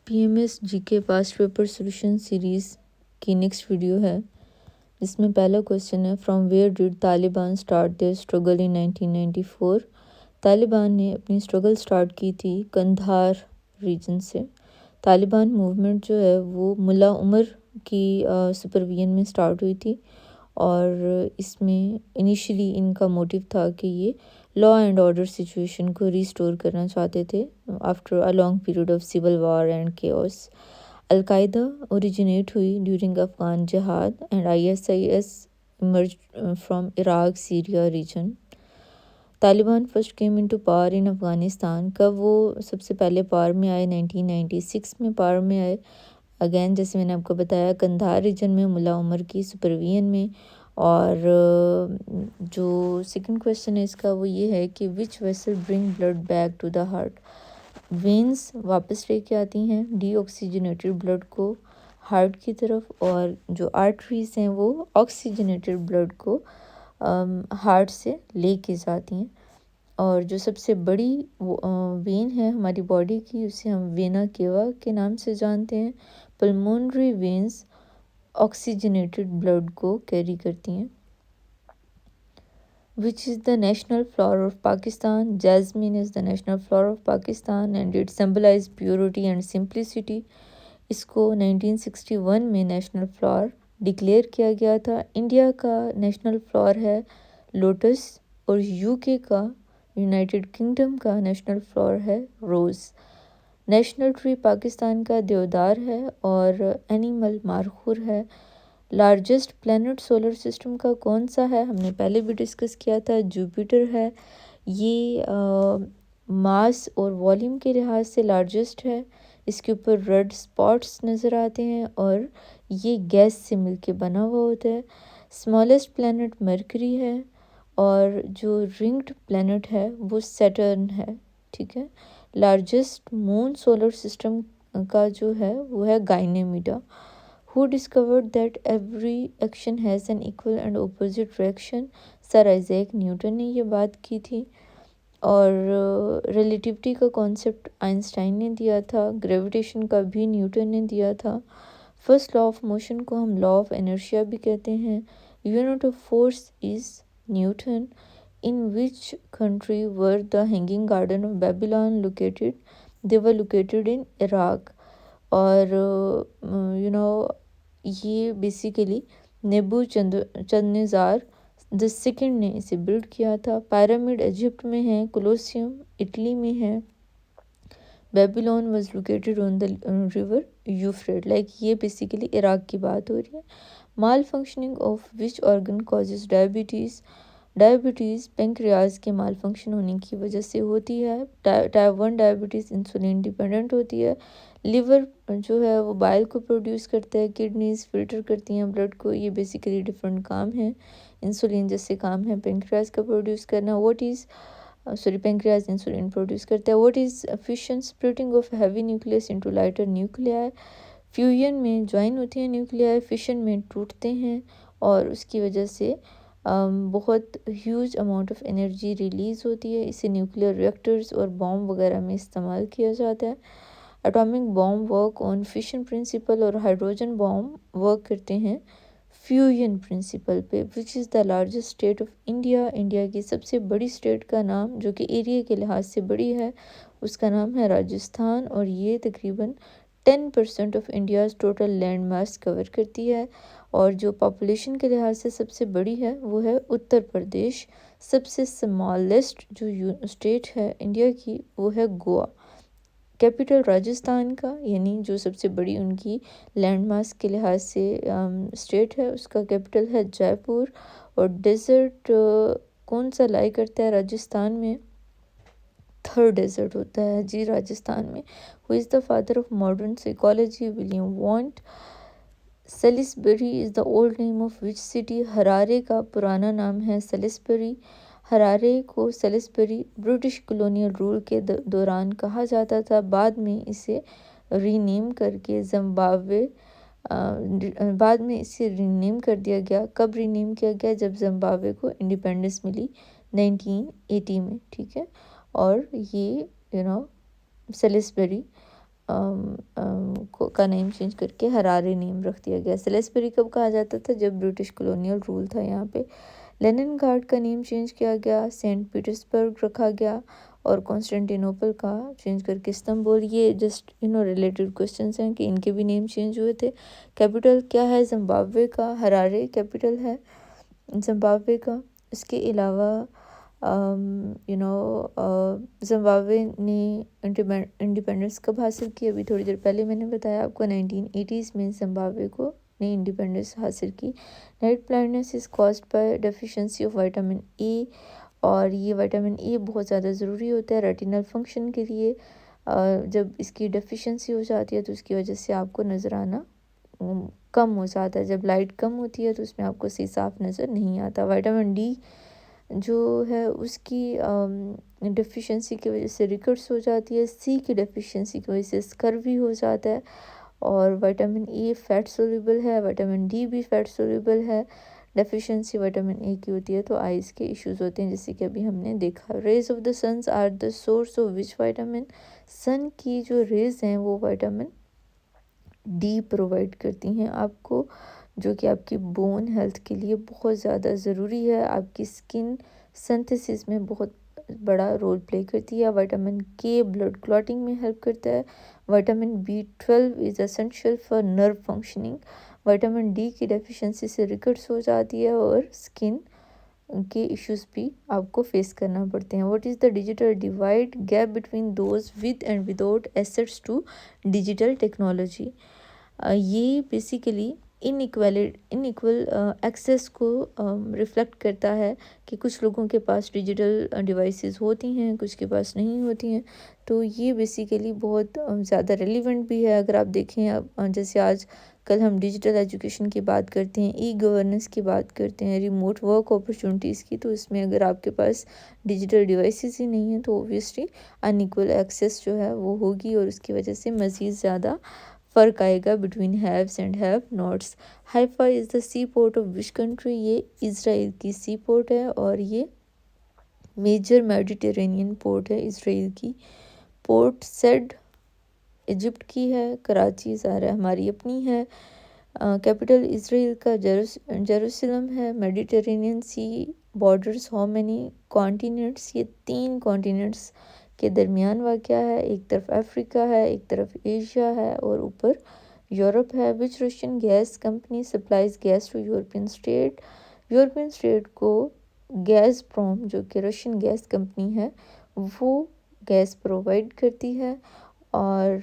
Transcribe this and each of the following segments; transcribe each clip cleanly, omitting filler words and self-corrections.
PMS GK past paper solution series की next video है, जिसमें पहला क्वेश्चन है from where did Taliban start their struggle in 1994। Taliban ने अपनी स्ट्रगल स्टार्ट की थी कंधार रीजन से। तालिबान मूवमेंट जो है वो मुल्ला उमर की सुपरविजन में स्टार्ट हुई थी और इसमें इनिशियली इनका मोटिव था कि ये लॉ एंड ऑर्डर सिचुएशन को रिस्टोर करना चाहते थे after a long period of civil war and chaos. Al Qaeda originate हुई ड्यूरिंग अफगान जिहाद and ISIS emerge from Iraq Syria region. Taliban first came into power in Afghanistan. कब वो सबसे पहले पावर में आए? 1996 में पावर में आए। अगेन जैसे मैंने आपको बताया कंधार रीजन में मुल्ला उमर की सुपरविजन में। और जो सेकंड क्वेश्चन है इसका वो ये है कि which vessel bring blood back to the heart. Veins वापस लेके आती हैं डीऑक्सीजनेटेड ब्लड को हार्ट की तरफ, और जो आर्टरीज हैं वो ऑक्सीजनेटेड ब्लड को हार्ट से लेके जाती हैं। और जो सबसे बड़ी वेन है हमारी बॉडी की उसे हम वेना केवा के नाम से जानते हैं। पल्मोनरी वेन्स ऑक्सीजनेटेड ब्लड को कैरी करती हैं। Which is the national flower of Pakistan? Jasmine is the national flower of Pakistan and it symbolizes purity and simplicity. इसको 1961 में नेशनल फ्लावर डिक्लेयर किया गया था। इंडिया का नेशनल फ्लावर है लोटस और यूके का यूनाइटेड किंगडम का नेशनल फ्लावर है रोज़। नेशनल ट्री पाकिस्तान का देवदार है और एनिमल मारखूर है। लार्जेस्ट प्लैनेट सोलर सिस्टम का कौन सा है? हमने पहले भी डिस्कस किया था, जुपिटर है। ये मास और वॉल्यूम के लिहाज से लार्जेस्ट है। इसके ऊपर रेड स्पॉट्स नज़र आते हैं और ये गैस से मिलके बना हुआ होता है। स्मॉलेस्ट प्लैनेट मरकरी है और जो रिंग्ड प्लैनेट है वो सैटर्न है। ठीक है। लार्जेस्ट मून सोलर सिस्टम का जो है वो है गाइनेमिडा। Who discovered that every action has an equal and opposite reaction? Sir Isaac Newton ने ये बात की थी। और रिलेटिविटी का कॉन्सेप्ट आइंस्टाइन ने दिया था। ग्रेविटेशन का भी न्यूटन ने दिया था। फर्स्ट लॉ ऑफ मोशन को हम लॉ ऑफ इनर्शिया भी कहते हैं। Unit of force is Newton. In which country were the hanging garden of Babylon located? They were located in Iraq. और ये बेसिकली नेबूचदनेस्सार द सेकंड ने इसे बिल्ड किया था। पिरामिड इजिप्ट में है, कोलोसियम इटली में है। Babylon was located on the river Euphrates. Like ये बेसिकली इराक की बात हो रही है। Malfunctioning of which organ causes diabetes? Diabetes pancreas के माल फंक्शन होने की वजह से होती है। टाइप 1 डायबिटीज़ इंसुलिन डिपेंडेंट होती है। लिवर जो है वो बाइल को प्रोड्यूस करता है। किडनीज फिल्टर करती हैं ब्लड को। ये बेसिकली डिफरेंट काम है। इंसुलिन जैसे काम है पेंक्रियाज का प्रोड्यूस करना। पेंक्रियाज इंसुलिन प्रोड्यूस करता है। What is fission? Splitting of heavy nucleus into lighter nuclei. Fusion में ज्वाइन होती हैं न्यूक्लियाई, फिशन में टूटते हैं और उसकी वजह से बहुत huge amount of energy release होती है। इसे न्यूक्लियर रिएक्टर्स और बॉम्ब वगैरह में इस्तेमाल किया जाता है। Atomic bomb work on fission principle और हाइड्रोजन बॉम्ब वर्क करते हैं फ्यूजन प्रिंसिपल पे। Which is the largest state of India? India की सबसे बड़ी स्टेट का नाम, जो कि एरिया के लिहाज से बड़ी है, उसका नाम है राजस्थान और ये तकरीबन 10% of India's total land mass cover करती है। और जो पॉपुलेशन के लिहाज से सबसे बड़ी है वो है उत्तर प्रदेश। सबसे स्मॉलेस्ट जो स्टेट है इंडिया की वो है गोवा। कैपिटल राजस्थान का, यानी जो सबसे बड़ी उनकी लैंड मास के लिहाज से स्टेट है, उसका कैपिटल है जयपुर। और डेजर्ट कौन सा लाई करता है राजस्थान में? थर्ड डेजर्ट होता है जी राजस्थान में। Who is the father of modern psychology? William want. Salisbury is the old name of which city? Harare का पुराना नाम है सेलिसबरी। हरारे को सेलिसबरी ब्रिटिश कॉलोनियल रूल के दौरान कहा जाता था। बाद में इसे रीनेम करके बाद में इसे रीनेम कर दिया गया। कब रीनेम किया गया? जब जिम्बाब्वे को इंडिपेंडेंस मिली 1980 में। ठीक है। और ये सेलिसबरी का नेम चेंज करके हरारे नेम रख दिया गया। सेलेस्बरी कब कहा जाता था? जब ब्रिटिश कॉलोनियल रूल था यहाँ पे। लेनिनग्राड का नेम चेंज किया गया, सेंट पीटर्सबर्ग रखा गया, और कॉन्स्टेंटिनोपल का चेंज करके इस्तांबुल। ये जस्ट रिलेटेड क्वेश्चंस हैं कि इनके भी नेम चेंज हुए थे। कैपिटल क्या है जिम्बाब्वे का? हरारे कैपिटल है जिम्बाब्वे का। इसके अलावा जिम्बाब्वे ने इंडिपेंडेंस कब हासिल की? अभी थोड़ी देर पहले मैंने बताया आपको, 1980s में जिम्बाब्वे को ने इंडिपेंडेंस हासिल की। Night blindness is caused by deficiency of vitamin A, और ये विटामिन ए बहुत ज़्यादा ज़रूरी होता है रेटिनल फंक्शन के लिए। जब इसकी डेफिशिएंसी हो जाती है तो उसकी वजह से आपको नज़र आना कम हो जाता है। जब लाइट कम होती है तो उसमें आपको सही साफ नज़र नहीं आता। विटामिन डी जो है उसकी डेफिशिएंसी की वजह से रिकेट्स हो जाती है। सी की डेफिशिएंसी की वजह से स्कर्वी हो जाता है। और विटामिन ए फैट सोल्यूबल है, विटामिन डी भी फैट सोल्यूबल है। डेफिशिएंसी विटामिन ए की होती है तो आइज़ के इश्यूज होते हैं, जैसे कि अभी हमने देखा। Rays of the sun's are the source of which vitamin? Sun की जो रेज हैं वो विटामिन डी प्रोवाइड करती हैं आपको, जो कि आपकी बोन हेल्थ के लिए बहुत ज़्यादा ज़रूरी है। आपकी स्किन सिंथेसिस में बहुत बड़ा रोल प्ले करती है। विटामिन के ब्लड क्लॉटिंग में हेल्प करता है। Vitamin B12 is essential for nerve functioning. Vitamin D की डेफिशिएंसी से रिकेट्स हो जाती है और स्किन के इश्यूज भी आपको फेस करना पड़ते हैं। What is the digital divide? Gap between those with and without assets to digital technology. ये बेसिकली इनइक्वल एक्सेस को रिफ्लेक्ट करता है कि कुछ लोगों के पास डिजिटल डिवाइसेस होती हैं, कुछ के पास नहीं होती हैं। तो ये बेसिकली बहुत ज़्यादा रेलिवेंट भी है। अगर आप देखें अब जैसे आज कल हम डिजिटल एजुकेशन की बात करते हैं, ई गवर्नेंस की बात करते हैं, रिमोट वर्क अपॉर्चुनिटीज़ की, तो इसमें अगर आपके पास डिजिटल डिवाइसेस ही नहीं हैं तो ओबियसली अनइक्वल एक्सेस जो है वो होगी, और उसकी वजह से मज़ीद ज़्यादा फ़र्क आएगा between haves and have nots. Haifa is the sea port of which country? ये इज़राइल की सी पोर्ट है, और ये मेजर मेडिटेरेनियन पोर्ट है इसराइल की। पोर्ट सेड इजिप्ट की है। कराची ज़ारा हमारी अपनी है। कैपिटल इसराइल का जेरूसलम है। Mediterranean sea borders how many continents? ये 3 कॉन्टिनेंट्स के दरमियान वाक़या है। एक तरफ अफ्रीका है, एक तरफ एशिया है, और ऊपर यूरोप है। Which Russian gas company supplies gas to European state? European state को गैसप्रोम, जो कि रशियन गैस कंपनी है, वो गैस प्रोवाइड करती है। और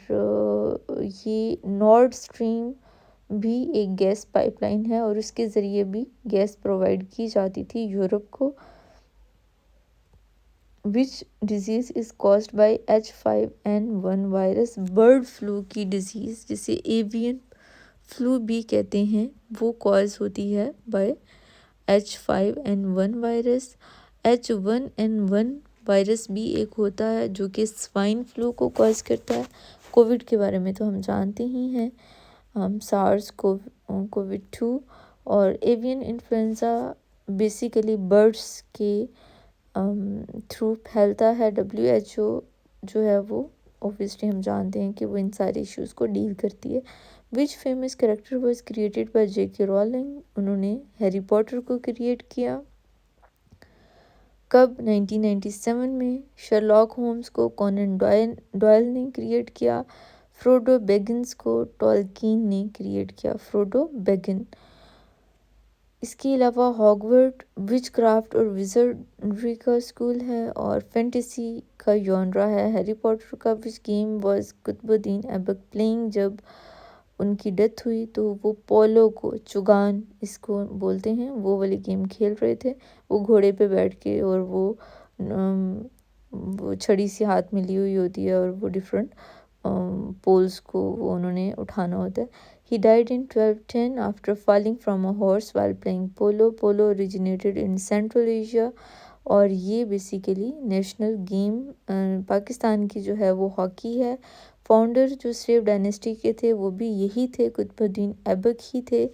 ये नॉर्ड स्ट्रीम भी एक गैस पाइपलाइन है, और उसके ज़रिए भी गैस प्रोवाइड की जाती थी यूरोप को। Which disease is caused by H5N1 virus? Bird flu की डिजीज़, जिसे एवियन फ्लू भी कहते हैं, वो कॉज होती है bye H5N1 virus. H1N1 virus भी एक होता है जो कि स्वाइन फ्लू को कॉज करता है। कोविड के बारे में तो हम जानते ही हैं, हम सार्स कोविड-2। और एवियन इन्फ्लुएंज़ा बेसिकली बर्ड्स के थ्रू फैलता है। WHO जो है वो ऑब्वियसली हम जानते हैं कि वो इन सारे इश्यूज़ को डील करती है। Which famous character was created by J.K. Rowling? उन्होंने हैरी पॉटर को क्रिएट किया। कब? 1997 में। शर्लॉक होम्स को कोनन डॉयल ने क्रिएट किया। फ्रोडो बेगिंस को टॉलकिन ने क्रिएट किया। Frodo Baggins. इसके अलावा हॉगवर्ट विच क्राफ्ट और विज़र्डरी का स्कूल है, और फैंटेसी का जॉनरा है। हैरी पॉटर का which game was Qutbuddin Aibak playing? जब उनकी डेथ हुई तो वो पोलो को, चुगान इसको बोलते हैं, वो वाली गेम खेल रहे थे। वो घोड़े पे बैठ के, और वो छड़ी सी हाथ में ली हुई होती है, और वो डिफरेंट पोल्स को वो उन्होंने उठाना होता है। He died in 1210 after falling from a horse while playing polo. Polo originated in Central Asia, और ये बेसिकली नेशनल गेम पाकिस्तान की जो है वो हॉकी है। फाउंडर जो स्लेव डायनेस्टी के थे वो भी यही थे, कुतुबुद्दीन ऐबक ही थे।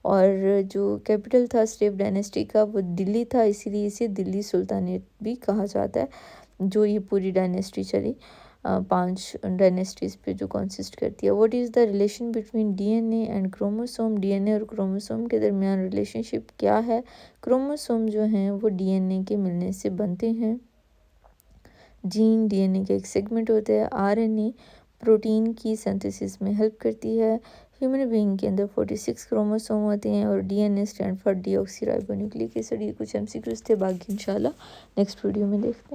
और जो कैपिटल था स्लेव डायनेस्टी का वो दिल्ली था, इसीलिए इसे दिल्ली सुल्तानेट भी कहा जाता है, जो ये पूरी डायनेस्टी चली। 5 डायनेस्टीज़ पे जो कंसिस्ट करती है। What is the relation between DNA and chromosome? DNA और क्रोमोसोम के दरमियान रिलेशनशिप क्या है? क्रोमोसोम जो हैं वो डीएनए के मिलने से बनते हैं। जीन डीएनए का एक सेगमेंट होता है। आरएनए प्रोटीन की सिंथेसिस में हेल्प करती है। ह्यूमन बीइंग के अंदर 46 क्रोमोसोम होते हैं और DNA stand for deoxy ribonucleic acid. ये कुछ एमसीक्यूज थे, बाकी इंशाल्लाह नेक्स्ट वीडियो में देखते हैं।